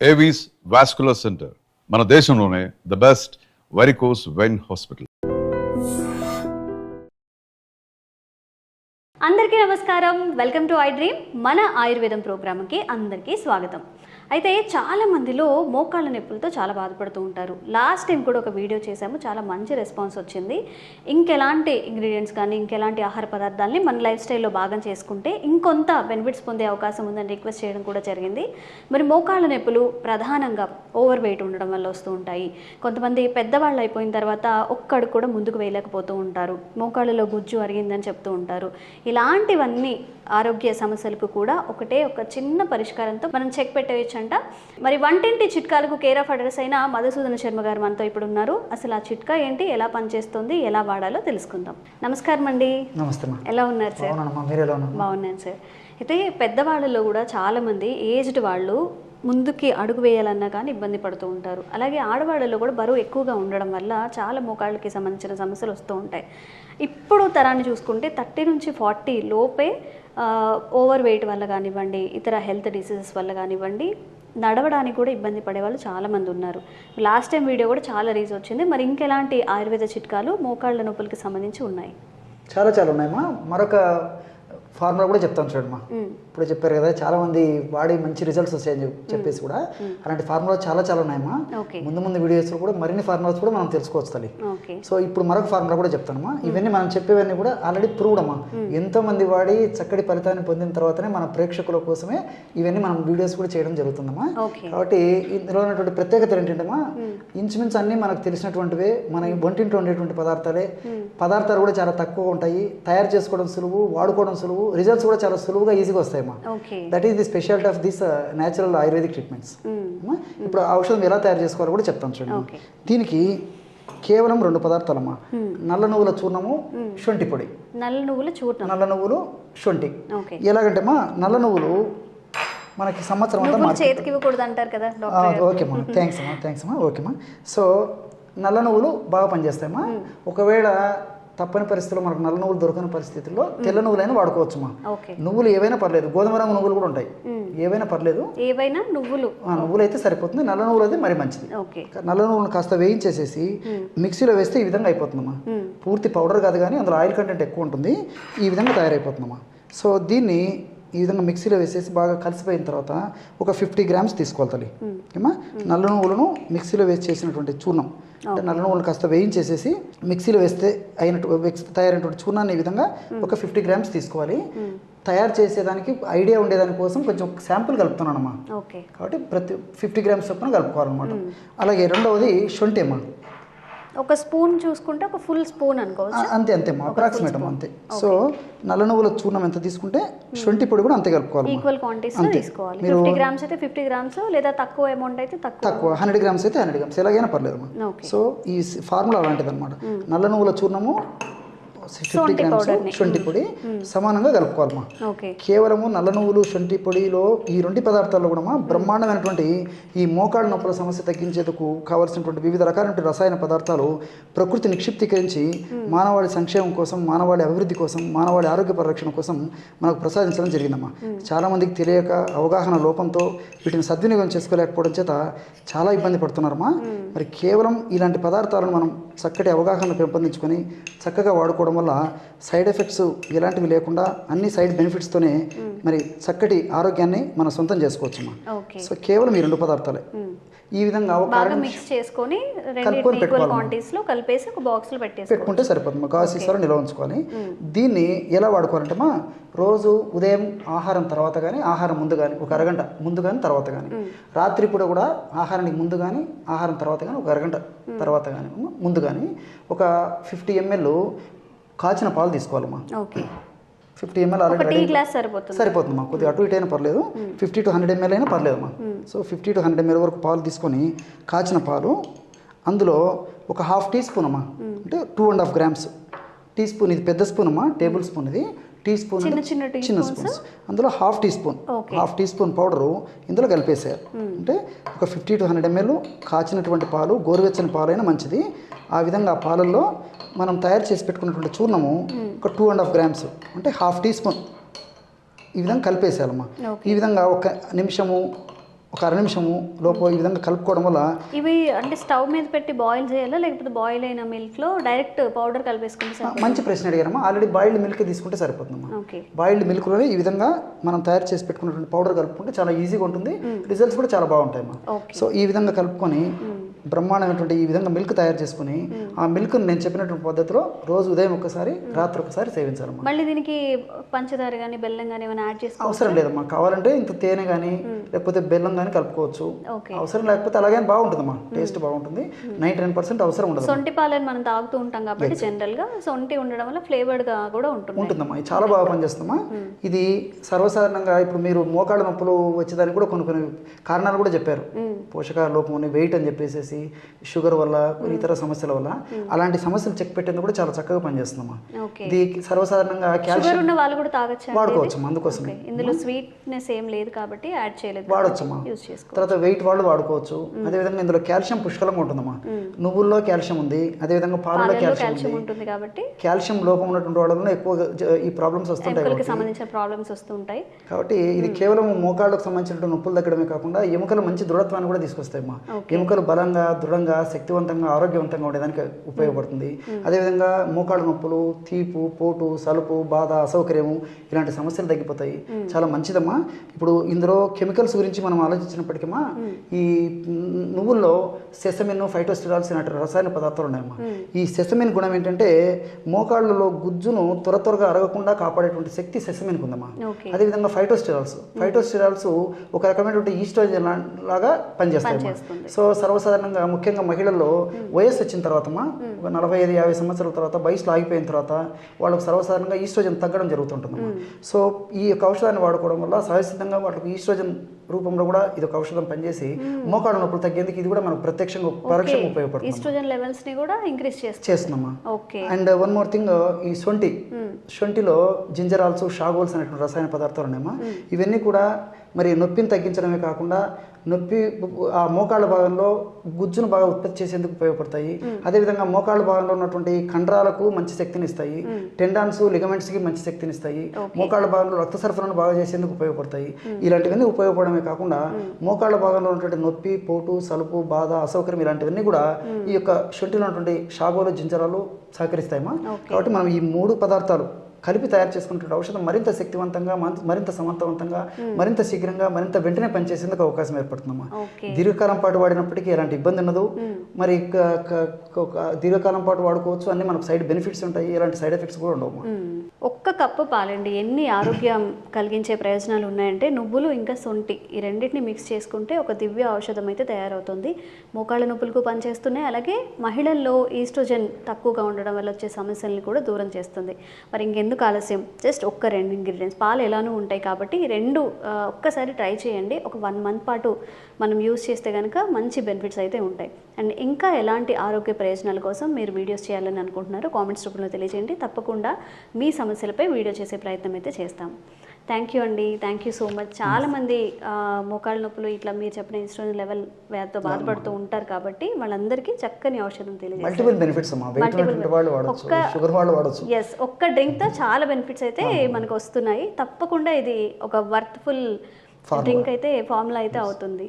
Avis vascular centre మన దేశంలోనే the best varicose vein hospital. అందరికీ నమస్కారం. Welcome to I dream. మన ఆయుర్వేదం ప్రోగ్రామ్కి అందరికీ స్వాగతం. అయితే చాలా మందిలో మోకాళ్ళ నొప్పులతో చాలా బాధపడుతూ ఉంటారు. లాస్ట్ టైం కూడా ఒక వీడియో చేశాము, చాలా మంచి రెస్పాన్స్ వచ్చింది. ఇంకెలాంటి ఇంగ్రీడియంట్స్ కానీ ఇంకెలాంటి ఆహార పదార్థాలని మన లైఫ్ స్టైల్లో భాగం చేసుకుంటే ఇంకొంత బెనిఫిట్స్ పొందే అవకాశం ఉందని రిక్వెస్ట్ చేయడం కూడా జరిగింది. మరి మోకాళ్ళ నొప్పులు ప్రధానంగా ఓవర్ వెయిట్ ఉండడం వల్ల వస్తూ ఉంటాయి. కొంతమంది పెద్దవాళ్ళు అయిపోయిన తర్వాత ఒక్కడు కూడా ముందుకు వేయలేకపోతూ ఉంటారు. మోకాళ్ళలో గుజ్జు అరిగిందని చెప్తూ ఉంటారు. ఇలాంటివన్నీ ఆరోగ్య సమస్యలకు కూడా ఒకటే ఒక చిన్న పరిష్కారంతో మనం చెక్ పెట్టేయచ్చంట. మరి వంటింటి చిట్కాలకు కేర్ ఆఫ్ అడ్రస్ అయిన మధుసూదన శర్మ గారు మనతో ఇప్పుడు ఉన్నారు. అసలు ఆ చిట్కా ఏంటి, ఎలా పనిచేస్తుంది, ఎలా వాడాలో తెలుసుకుందాం. నమస్కారం అండి. నమస్తే. ఎలా ఉన్నారు సార్? బాగున్నాను సార్. అయితే పెద్దవాళ్ళలో కూడా చాలామంది ఏజ్డ్ వాళ్ళు ముందుకి అడుగు వేయాలన్నా కానీ ఇబ్బంది పడుతూ ఉంటారు. అలాగే ఆడవాళ్ళలో కూడా బరువు ఎక్కువగా ఉండడం వల్ల చాలా మోకాళ్ళకి సంబంధించిన సమస్యలు వస్తూ ఉంటాయి. ఇప్పుడు తరాన్ని చూసుకుంటే 30 నుంచి 40 లోపే ఓవర్ వెయిట్ వల్ల కానివ్వండి, ఇతర హెల్త్ డిసీజెస్ వల్ల కానివ్వండి, నడవడానికి కూడా ఇబ్బంది పడేవాళ్ళు చాలామంది ఉన్నారు. లాస్ట్ టైం వీడియో కూడా చాలా రీచ్ వచ్చింది. మరి ఇంకెలాంటి ఆయుర్వేద చిట్కాలు మోకాళ్ళ నొప్పులకి సంబంధించి ఉన్నాయి? చాలా ఉన్నాయమ్మా. మరొక ఫార్ములా కూడా చెప్తాను చూడమ్మా. ఇప్పుడు చెప్పారు కదా, చాలా మంది వాడి మంచి రిజల్ట్స్ వచ్చాయని చెప్పేసి కూడా అలాంటి ఫార్ములా చాలా ఉన్నాయమ్మా. ముందు వీడియోస్ కూడా మరిన్ని ఫార్ములాస్ కూడా మనం తెలుసుకోవచ్చు తల్లి. సో ఇప్పుడు మరొక ఫార్ములా కూడా చెప్తానమ్మా. ఇవన్నీ మనం చెప్పేవన్నీ కూడా ఆల్రెడీ ప్రూవ్డ్ అమ్మా. ఎంతో మంది వాడి చక్కటి ఫలితాన్ని పొందిన తర్వాతనే మన ప్రేక్షకుల కోసమే ఇవన్నీ మనం వీడియోస్ కూడా చేయడం జరుగుతుందమ్మా. కాబట్టి ఇందులో ఉన్నటువంటి ప్రత్యేకత ఏంటంటమ్మా, ఇంచుమించు అన్ని మనకు తెలిసినటువంటివే, మన వంటింట్లో ఉండేటువంటి పదార్థాలు కూడా చాలా తక్కువ ఉంటాయి. తయారు చేసుకోవడం సులువు, వాడుకోవడం సులువు, రిజల్ట్స్ కూడా చాలా సులువుగా ఈజీగా వస్తాయమ్మా. That is the speciality of this natural ayurvedic treatments. ఇప్పుడు ఔషధం ఎలా తయారు చేసుకోవాలో కూడా చెప్తాను చూడండి. దీనికి కేవలం 2 పదార్థాలమ్మా. నల్ల నువ్వుల చూర్ణము, శొంఠి పొడి. నల్ల నువ్వులు, శొంఠి. ఎలాగంటే అమ్మా, నల్ల నువ్వులు మనకి సంవత్సరం అంతా చేతికి ఇవ్వకూడదు అంటారు కదా. ఓకేమ్మా, థ్యాంక్స్ అమ్మా. ఓకేమ్మా. సో నల్ల నువ్వులు బాగా పనిచేస్తాయమ్మా. ఒకవేళ తప్పని పరిస్థితుల్లో మనకు నల్ల నువ్వులు దొరకని పరిస్థితుల్లో తెల్ల నువ్వులైనా వాడుకోవచ్చుమా. నువ్వులు ఏవైనా పర్లేదు, గోధుమ రంగు నువ్వులు కూడా ఉంటాయి, ఏవైనా పర్లేదు, ఏవైనా నువ్వులు అయితే సరిపోతుంది. నల్ల నువ్వులు అయితే మరి మంచిది. నల్ల నువ్వులను కాస్త వేయించేసేసి మిక్సీలో వేస్తే ఈ విధంగా అయిపోతుందమ్మా. పూర్తి పౌడర్ కాదు కానీ అందులో ఆయిల్ కంటెంట్ ఎక్కువ ఉంటుంది. ఈ విధంగా తయారైపోతుందమ్మా. సో దీన్ని ఈ విధంగా మిక్సీలో వేసేసి బాగా కలిసిపోయిన తర్వాత ఒక 50 గ్రామ్స్ తీసుకోవాలి తల్లి. ఏమా, నల్ల నువ్వులను మిక్సీలో వేసి చేసినటువంటి చూర్ణం, అంటే నల్ల నువ్వులు కాస్త వేయించేసేసి మిక్సీలో వేస్తే తయారైనటువంటి చూర్ణాన్ని ఈ విధంగా ఒక 50 గ్రామ్స్ తీసుకోవాలి. తయారు చేసేదానికి ఐడియా ఉండేదాని కోసం కొంచెం శాంపుల్ కలుపుతున్నానమ్మా. కాబట్టి ప్రతి 50 గ్రామ్స్ చొప్పున కలుపుకోవాలన్నమాట. అలాగే రెండవది శొంఠి అమ్మా. ఒక స్పూన్ చూసుకుంటే ఒక ఫుల్ స్పూన్ అనుకోవచ్చు. అంతేమ్మా, అప్రాక్సిమేట్ అమ్మా, అంతే. సో నల్ల నువ్వుల చూర్ణం ఎంత తీసుకుంటే శొంఠి పొడి కూడా అంతే కలుపుకోవాలి. ఈక్వల్ క్వాంటిటీస్ తీసుకోవాలి. 50 గ్రామ్స్ అయితే 50 గ్రామ్స్, లేదా తక్కువ అమౌంట్ అయితే తక్కువ 100 గ్రామ్స్ అయితే 100 గ్రామ్స్ ఎలాగైనా పర్లేదు అమ్మా. సో ఈ ఫార్ములా అలాంటిది అనమాట. నల్ల నువ్వుల చూర్ణము, 50 గ్రామ్స్ శొంఠి పొడి సమానంగా కలుపుకోవాలమ్మా. కేవలము నల్ల నువ్వులు, శొంఠి పొడిలో ఈ 2 పదార్థాల్లో కూడా బ్రహ్మాండమైనటువంటి ఈ మోకాళ్ళ నొప్పుల సమస్య తగ్గించేందుకు కావాల్సినటువంటి వివిధ రకాలైన రసాయన పదార్థాలు ప్రకృతి నిక్షిప్తీకరించి మానవాళి సంక్షేమం కోసం, మానవాళి అభివృద్ధి కోసం, మానవాళి ఆరోగ్య పరిరక్షణ కోసం మనకు ప్రసాదించడం జరిగిందమ్మా. చాలామందికి తెలియక, అవగాహన లోపంతో వీటిని సద్వినియోగం చేసుకోలేకపోవడం చేత చాలా ఇబ్బంది పడుతున్నారమ్మా. మరి కేవలం ఇలాంటి పదార్థాలను మనం చక్కటి అవగాహన పెంపొందించుకొని చక్కగా వాడుకోవడం వల్ల సైడ్ ఎఫెక్ట్స్ ఎలాంటివి లేకుండా అన్ని సైడ్ బెనిఫిట్స్తోనే మరి చక్కటి ఆరోగ్యాన్ని మనం సొంతం చేసుకోవచ్చమ్మా. సో కేవలం ఈ 2 పదార్థాలే ఈ విధంగా మిక్స్ చేసుకొని పెట్టుకుంటే సరిపోతుంది. గాజు సీసాలో నిల్వ ఉంచుకొని దీన్ని ఎలా వాడుకోవాలంటే మా రోజు ఉదయం ఆహారం తర్వాత కానీ, ఆహారం ముందు కానీ, ఒక అరగంట ముందు కానీ తర్వాత కానీ, రాత్రిపూట కూడా ఆహారానికి ముందు కానీ, ఆహారం తర్వాత కానీ, ఒక అరగంట తర్వాత కానీ, ముందు కానీ ఒక 50 ml కాచిన పాలు తీసుకోవాలమ్మా. 50 ml ఆల్రెడీ సరిపోతుందమ్మా. కొద్దిగా అటు ఇటు అయినా పర్లేదు, 50 to 100 ml అయినా పర్లేదమ్మా. సో 50 to 100 ml వరకు పాలు తీసుకొని, కాచిన పాలు అందులో ఒక 1/2 టీ స్పూన్ అమ్మా, అంటే 2.5 గ్రామ్స్. టీ స్పూన్ ఇది పెద్ద స్పూన్ అమ్మా, టేబుల్ స్పూన్ ఇది. టీ స్పూన్ చిన్న స్పూన్స్, అందులో 1/2 టీ స్పూన్ పౌడరు ఇందులో కలిపేసేయాలి. అంటే ఒక 50 to 100 ml కాచినటువంటి పాలు, గోరువెచ్చని పాలైనా మంచిది. ఆ విధంగా ఆ పాలల్లో మనం తయారు చేసి పెట్టుకున్నటువంటి చూర్ణము ఒక 2.5 గ్రామ్స్, అంటే 1/2 టీ స్పూన్ ఈ విధంగా కలిపేసేయాలమ్మా. ఈ విధంగా 1 నిమిషము ఒక అర నిమిషము లోపు ఈ విధంగా కలుపుకోవడం వల్ల ఇవి అంటే స్టవ్ మీద పెట్టి బాయిల్ చేయాలా లేకపోతే బాయిల్ అయిన మిల్క్లో డైరెక్ట్ పౌడర్ కలిపేసుకుంటే సరిపోతుందా? మంచి ప్రశ్న అడిగారమ్మా. ఆల్రెడీ బాయిల్డ్ మిల్క్ తీసుకుంటే సరిపోతుందమ్మా. ఓకే. బాయిల్డ్ మిల్క్లోనే ఈ విధంగా మనం తయారు చేసి పెట్టుకున్నటువంటి పౌడర్ కలుపుకుంటే చాలా ఈజీగా ఉంటుంది, రిజల్ట్స్ కూడా చాలా బాగుంటాయమ్మా. సో ఈ విధంగా కలుపుకొని బ్రహ్మాండమైనటువంటి ఈ విధంగా మిల్క్ తయారు చేసుకుని ఆ మిల్క్ నేను చెప్పినటువంటి పద్ధతిలో రోజు ఉదయం ఒకసారి రాత్రి ఒకసారి సేవించాలమ్మా. మళ్ళీ దీనికి పంచదార కానీ బెల్లం కానీ ఏమైనా యాడ్ చేసుకో అవసరం లేదమ్మా. కావాలంటే ఇంత తేనె కానీ లేకపోతే బెల్లం కానీ కలుపుకోవచ్చు. అవసరం లేకపోతే అలాగే బాగుంటుందమ్మా, టేస్ట్ బాగుంటుంది. 99% అవసరం ఉండదు. సొంటి పాలని మనం తాగుతూ ఉంటాం కాబట్టి జనరల్ గా సొంటి ఉండడం వల్ల ఫ్లేవర్డ్ గా కూడా ఉంటుందమ్మా. ఇది చాలా బాగా పనిచేస్తుందమ్మా. ఇది సర్వసాధారణంగా ఇప్పుడు మీరు మోకాళ్ళ నొప్పులు వచ్చేదానికి కూడా కొన్ని కారణాలు కూడా చెప్పారు. పోషకాహార లోపం, వెయిట్ అని చెప్పేసి, షుగర్ వల్ల, కొన్ని ఇతర సమస్యల వల్ల అలాంటి సమస్యలు చెక్ పెట్టేందుకు కూడా చాలా చక్కగా పనిచేస్తుందమ్మా. ఇది సర్వసాధారణంగా కాల్షియం ఉన్న వాళ్ళు కూడా తాగొచ్చు, వాడుకోవచ్చు. అందుకోసం ఇందులో స్వీట్నెస్ ఏం లేదు కాబట్టి యాడ్ చేయలేదు, వాడొచ్చమ్మా. తర్వాత వెయిట్ వాళ్ళు వాడుకోవచ్చు. అదేవిధంగా ఇందులో కాల్షియం పుష్కలంగా ఉంటుందమ్మా. నువ్వుల్లో కాల్షియం ఉంది, అదేవిధంగా పాలలో కాల్షియం ఉంటుంది కాబట్టి కాల్షియం లోపం ఉన్నటువంటి వాళ్ళలో ఎక్కువగా ఈ ప్రాబ్లమ్స్ వస్తుంటాయి, సంబంధించిన ప్రాబ్లమ్స్ వస్తుంటాయి. కాబట్టి ఇది కేవలం మోకాళ్ళకు సంబంధించిన నొప్పులు తగ్గడమే కాకుండా ఎముకలు మంచి దృఢత్వాన్ని కూడా తీసుకొస్తాయమ్మా. ఎముకలు బలంగా, దృఢంగా, శక్తివంతంగా, ఆరోగ్యవంతంగా ఉండేదానికి ఉపయోగపడుతుంది. అదేవిధంగా మోకాళ్ళ నొప్పులు, తీపు, పోటు, సలుపు, బాధ, అసౌకర్యము ఇలాంటి సమస్యలు తగ్గిపోతాయి. చాలా మంచిదమ్మా. ఇప్పుడు ఇందులో కెమికల్స్ గురించి మనం ఆలోచించినప్పటికీ ఈ నువ్వుల్లో సెసమిన్, ఫైటోస్టిరాల్స్ ఇలాంటి రసాయన పదార్థాలు ఉన్నాయమ్మా. ఈ సెసమిన్ గుణం ఏంటంటే మోకాళ్ళలో గుజ్జును త్వరగా అరగకుండా కాపాడేటువంటి శక్తి సెసమిన్కి ఉందమ్మా. అదేవిధంగా ఫైటోస్టిరాల్స్ ఒక రకమైనటువంటి ఈస్ట్రోజన్ లాగా పనిచేస్తాయి. సో సర్వసాధారణంగా ముఖ్యంగా మహిళల్లో వయస్సు వచ్చిన తర్వాత 45-50 సంవత్సరాల తర్వాత వయసులో ఆగిపోయిన తర్వాత వాళ్ళకు సర్వసాధారణంగా ఈస్ట్రోజన్ తగ్గడం జరుగుతుంటుందమ్మా. సో ఈ యొక్క ఔషధాన్ని వాడుకోవడం వల్ల సహజసిద్ధంగా వాళ్ళకి ఈస్ట్రోజన్ రూపంలో కూడా ఇది ఒక ఔషధం పనిచేసి మోకాళ్ళ నొప్పులు తగ్గేందుకు ఇది కూడా మనకు ప్రత్యక్షంగా పరోక్షంగా ఉపయోగపడుతుంది. ఈస్ట్రోజన్ లెవెల్స్ ని కూడా ఇంక్రీజ్ చేస్తున్నామా. అండ్ వన్ మోర్ థింగ్, ఈ శొంఠిలో జింజరాల్స్, షాగోల్స్ అనేటువంటి రసాయన పదార్థాలు ఉన్నాయమ్మా. ఇవన్నీ కూడా మరి నొప్పిని తగ్గించడమే కాకుండా నొప్పి ఆ మోకాళ్ళ భాగంలో గుజ్జును బాగా ఉత్పత్తి చేసేందుకు ఉపయోగపడతాయి. అదేవిధంగా మోకాళ్ళ భాగంలో ఉన్నటువంటి కండరాలకు మంచి శక్తిని ఇస్తాయి, టెండాన్స్, లిగమెంట్స్కి మంచి శక్తిని ఇస్తాయి, మోకాళ్ళ భాగంలో రక్త సరఫరాను బాగా చేసేందుకు ఉపయోగపడతాయి. ఇలాంటివన్నీ ఉపయోగపడమే కాకుండా మోకాళ్ళ భాగంలో ఉన్నటువంటి నొప్పి, పోటు, సలుపు, బాధ, అసౌకర్యం ఇలాంటివన్నీ కూడా ఈ యొక్క శొంఠిలో ఉన్నటువంటి షాగోలు, జింజరాలు సహకరిస్తాయమ్మా. కాబట్టి మనం ఈ 3 పదార్థాలు కలిపి తయారు చేసుకున్న ఔషధం మరింత శక్తివంతంగా, మరింత సమర్థవంతంగా, మరింత శీఘ్రంగా, మరింత వెంటనే పనిచేసేందుకు అవకాశం ఏర్పడుతుందమ్మా. దీర్ఘకాలం పాటు వాడినప్పటికీ ఎలాంటి ఇబ్బంది ఉండదు. మరి దీర్ఘకాలం పాటు వాడుకోవచ్చు. అన్ని మనకు సైడ్ బెనిఫిట్స్ ఉంటాయి, ఎలాంటి సైడ్ ఎఫెక్ట్స్ కూడా ఉండవు. ఒక్క కప్పు పాలండి ఎన్ని ఆరోగ్యం కలిగించే ప్రయోజనాలు ఉన్నాయంటే, నువ్వులు ఇంకా సొంటి ఈ రెండింటిని మిక్స్ చేసుకుంటే ఒక దివ్య ఔషధం అయితే తయారవుతుంది. మోకాళ్ళ నొప్పులకు పనిచేస్తున్నాయి, అలాగే మహిళల్లో ఈస్ట్రోజన్ తక్కువగా ఉండడం వల్ల వచ్చే సమస్యల్ని కూడా దూరం చేస్తుంది. మరి ఇంకెందుకు ఆలస్యం, జస్ట్ ఒక్క 2 ఇంగ్రీడియంట్స్, పాలు ఎలానూ ఉంటాయి కాబట్టి ఈ 2 ఒక్కసారి ట్రై చేయండి. ఒక 1 మంత్ పాటు మనం యూస్ చేస్తే కనుక మంచి బెనిఫిట్స్ అయితే ఉంటాయి. అండ్ ఇంకా ఎలాంటి ఆరోగ్య ప్రయోజనాల కోసం మీరు వీడియోస్ చేయాలని అనుకుంటున్నారో కామెంట్స్ రూపంలో తెలియజేయండి. తప్పకుండా మీ సమస్యలపై వీడియో చేసే ప్రయత్నం అయితే చేస్తాం. థ్యాంక్ యూ అండి, థ్యాంక్ యూ సో మచ్. చాలామంది మోకాళ్ళ నొప్పులు ఇట్లా మీరు చెప్పిన ఈస్ట్రోజన్ లెవెల్ వ్యాధితో బాధపడుతూ ఉంటారు కాబట్టి వాళ్ళందరికీ చక్కని ఔషధం ఒక్క డ్రింక్తో చాలా బెనిఫిట్స్ అయితే మనకు వస్తున్నాయి. తప్పకుండా ఇది ఒక వర్త్ఫుల్ డ్రింక్ అయితే, ఫార్ములా అయితే అవుతుంది.